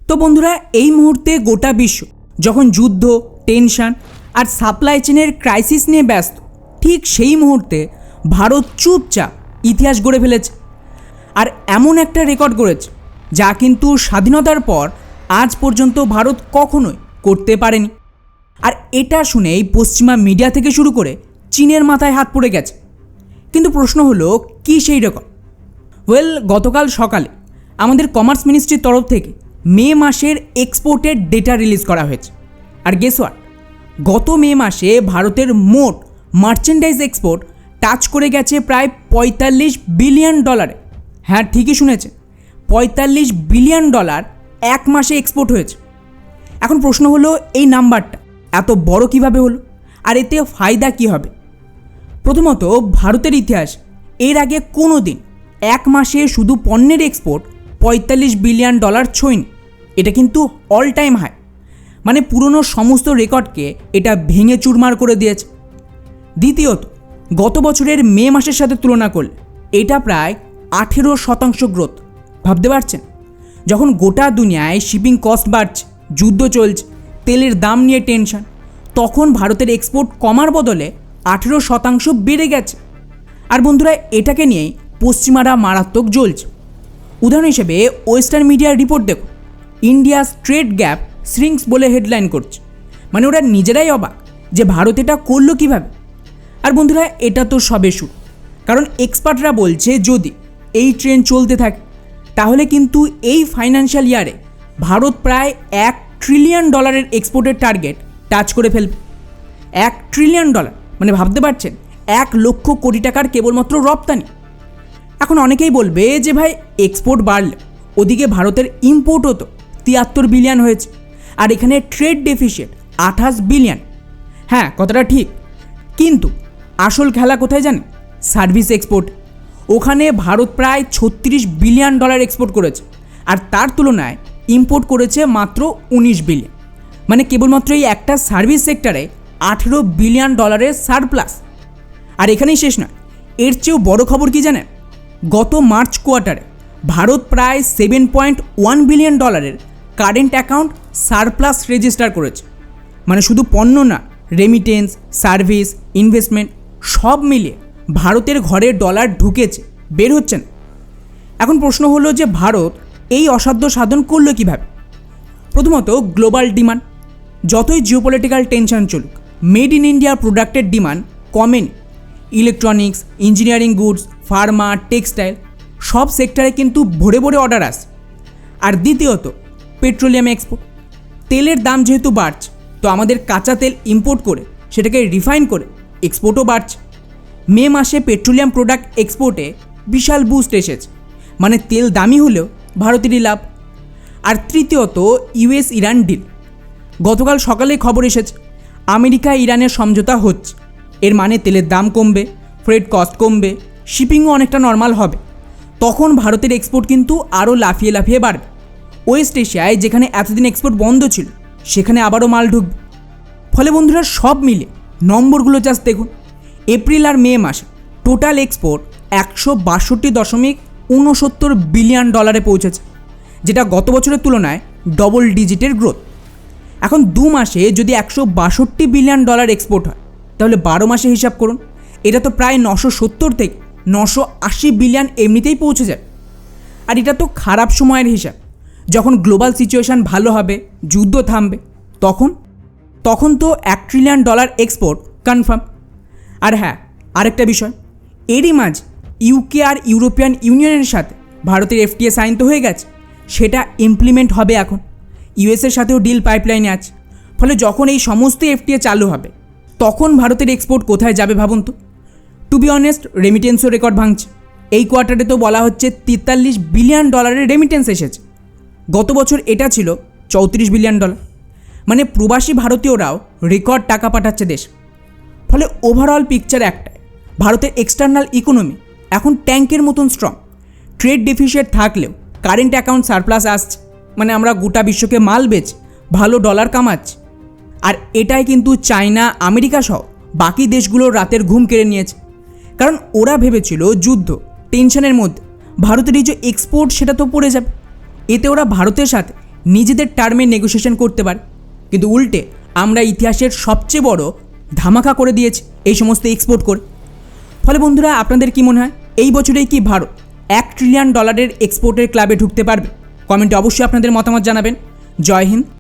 তো বন্ধুরা, এই মুহূর্তে গোটা বিশ্ব যখন যুদ্ধ, টেনশন আর সাপ্লাই চেনের ক্রাইসিস নিয়ে ব্যস্ত, ঠিক সেই মুহূর্তে ভারত চুপচাপ ইতিহাস গড়ে ফেলেছে। আর এমন একটা রেকর্ড করেছে যা কিন্তু স্বাধীনতার পর আজ পর্যন্ত ভারত কখনোই করতে পারেনি। আর এটা শুনেই পশ্চিমা মিডিয়া থেকে শুরু করে চীনের মাথায় হাত পড়ে গেছে। কিন্তু প্রশ্ন হলো, কি সেই রেকর্ড? গতকাল সকালে আমাদের কমার্স মিনিস্ট্রির তরফ থেকে মে মাসের এক্সপোর্টের ডেটা রিলিজ করা হয়েছে। আর গেস হোয়াট, গত মে মাসে ভারতের মোট মার্চেন্ডাইজ এক্সপোর্ট টাচ করে গেছে প্রায় $45 বিলিয়ন। হ্যাঁ, ঠিকই শুনেছেন, $45 বিলিয়ন এক মাসে এক্সপোর্ট হয়েছে। এখন প্রশ্ন হলো, এই নাম্বারটা এত বড় কিভাবে হলো, আর এতে ফায়দা কী হবে? প্রথমত, ভারতের ইতিহাস এর আগে কোনো দিন এক মাসে শুধু পণ্যের এক্সপোর্ট $45 বিলিয়ন ছোঁয়নি। এটা কিন্তু অল টাইম হাই, মানে পুরনো সমস্ত রেকর্ডকে এটা ভেঙে চুরমার করে দিয়েছে। দ্বিতীয়ত, গত বছরের মে মাসের সাথে তুলনা করলে এটা প্রায় 18% গ্রোথ। ভাবতে পারছেন, যখন গোটা দুনিয়ায় শিপিং কস্ট বাড়ছে, যুদ্ধ চলছে, তেলের দাম নিয়ে টেনশন, তখন ভারতের এক্সপোর্ট কমার বদলে 18% বেড়ে গেছে। আর বন্ধুরা, এটাকে নিয়েই পশ্চিমারা মারাত্মক জ্বলছে। উদাহরণ হিসেবে ওয়েস্টার্ন মিডিয়ার রিপোর্ট দেখুন, ইন্ডিয়াস ট্রেড গ্যাপ শ্রিঙ্কস বলে হেডলাইন করছে। মানে ওরা নিজেরাই অবাক যে ভারত এটা করলো কীভাবে। আর বন্ধুরা, এটা তো সবে শুরু, কারণ এক্সপার্টরা বলছে যদি এই ট্রেন্ড চলতে থাকে তাহলে কিন্তু এই ফাইন্যান্সিয়াল ইয়ারে ভারত প্রায় $1 ট্রিলিয়ন এক্সপোর্টের টার্গেট টাচ করে ফেলবে। $1 ট্রিলিয়ন, মানে ভাবতে পারছেন, 1 লক্ষ কোটি টাকার কেবলমাত্র রপ্তানি। এখন অনেকেই বলবে যে ভাই, এক্সপোর্ট বাড়লে ওদিকে ভারতের ইম্পোর্টও তো 73 বিলিয়ন হয়েছে, আর এখানে ট্রেড ডেফিসিট 28 বিলিয়ন। হ্যাঁ, কথাটা ঠিক, কিন্তু আসল খেলা কোথায় জানেন? Service export. ওখানে ভারত প্রায় $36 বিলিয়ন এক্সপোর্ট করেছে, আর তার তুলনায় ইম্পোর্ট করেছে মাত্র 19 বিলিয়ন। মানে কেবলমাত্র এই একটা সার্ভিস সেক্টরে $18 বিলিয়ন সারপ্লাস। আর এখানেই শেষ নয়, এর চেয়েও বড় খবর কি জানেন? গত মার্চ কোয়ার্টারে ভারত প্রায় $7.1 billion current account surplus register করেছে। মানে শুধু পণ্য না, রেমিটেন্স, সার্ভিস, ইনভেস্টমেন্ট সব মিলিয়ে ভারতের ঘরে ডলার ঢুকেছে, বের হচ্ছে না। এখন প্রশ্ন হলো যে ভারত এই অসাধ্য সাধন করলো কীভাবে? প্রথমত, গ্লোবাল ডিমান্ড। যতই জিওপলিটিক্যাল টেনশন চলুক, মেড ইন ইন্ডিয়া প্রোডাক্টের ডিমান্ড কমেনি। Electronics, engineering goods, Pharma, textile সব সেক্টরে কিন্তু ভরে ভরে অর্ডার আসে। আর দ্বিতীয়ত, পেট্রোলিয়াম এক্সপোর্ট। তেলের দাম যেহেতু বাড়ছে, তো আমাদের কাঁচা তেল ইম্পোর্ট করে সেটাকে রিফাইন করে এক্সপোর্টও বাড়ছে। মে মাসে পেট্রোলিয়াম প্রোডাক্ট এক্সপোর্টে বিশাল বুস্ট এসেছে, মানে তেল দামি হলেও ভারতেরই লাভ। আর তৃতীয়ত, ইউএস ইরান ডিল। গতকাল সকালে খবর এসেছে আমেরিকা ইরানের সমঝোতা হচ্ছে। এর মানে তেলের দাম কমবে, ফ্রেট কস্ট কমবে, শিপিংও অনেকটা নর্মাল হবে। তখন ভারতের এক্সপোর্ট কিন্তু আরও লাফিয়ে লাফিয়ে বাড়বে। ওয়েস্ট এশিয়ায় যেখানে এতদিন এক্সপোর্ট বন্ধ ছিল, সেখানে আবারও মাল ঢুকবে। ফলে বন্ধুরা, সব মিলে নম্বরগুলো জাস্ট দেখুন। এপ্রিল আর মে মাসে টোটাল এক্সপোর্ট $162.69 বিলিয়ন পৌঁছেছে, যেটা গত বছরের তুলনায় ডবল ডিজিটের গ্রোথ। এখন 2 মাসে যদি $162 বিলিয়ন এক্সপোর্ট হয়, তাহলে 12 মাসে হিসাব করুন, এটা তো প্রায় 970 থেকে 980 বিলিয়ন এমনিতেই পৌঁছে যায়। আর এটা তো খারাপ সময়ের হিসাব। যখন গ্লোবাল সিচুয়েশান ভালো হবে, যুদ্ধ থামবে, তখন তো $1 ট্রিলিয়ন এক্সপোর্ট কনফার্ম। আর হ্যাঁ, আরেকটা বিষয়, এরই মাঝে ইউকে আর ইউরোপিয়ান ইউনিয়নের সাথে ভারতের FTA সাইন তো হয়ে গেছে, সেটা ইমপ্লিমেন্ট হবে এখন। ইউএসের সাথেও ডিল পাইপলাইনে আছে। ফলে যখন এই সমস্ত FTA চালু হবে, তখন ভারতের এক্সপোর্ট কোথায় যাবে ভাবুন তো। টু বি অনেস্ট, রেমিটেন্সও রেকর্ড ভাঙছে। এই কোয়ার্টারে তো বলা হচ্ছে $43 বিলিয়ন রেমিটেন্স এসেছে। গত বছর এটা ছিল $34 বিলিয়ন। মানে প্রবাসী ভারতীয়রাও রেকর্ড টাকা পাঠাচ্ছে দেশ। ফলে ওভারঅল পিকচার একটাই, ভারতের এক্সটার্নাল ইকোনমি এখন ট্যাঙ্কের মতন স্ট্রং। ট্রেড ডেফিসিট থাকলেও কারেন্ট অ্যাকাউন্ট সারপ্লাস আসছে, মানে আমরা গোটা বিশ্বকে মাল বেচে ভালো ডলার কামাচ্ছি। আর এটাই কিন্তু চায়না, আমেরিকা সহ বাকি দেশগুলোর রাতের ঘুম কেড়ে নিয়েছে। কারণ ওরা ভেবেছিল যুদ্ধ, টেনশনের মধ্যে ভারতের এই যে এক্সপোর্ট, সেটা তো পড়ে যাবে। এতে ওরা ভারতের সাথে নিজেদের টার্মে নেগোসিয়েশন করতে পারে, কিন্তু উল্টে আমরা ইতিহাসের সবচেয়ে বড় ধামাকা করে দিয়েছি এই সমস্ত এক্সপোর্ট করে। ফলে বন্ধুরা, আপনাদের কি মনে হয় এই বছরেই কি ভারত $1 ট্রিলিয়ন এক্সপোর্টের ক্লাবে ঢুকতে পারবে? কমেন্টে অবশ্যই আপনাদের মতামত জানাবেন। জয় হিন্দ।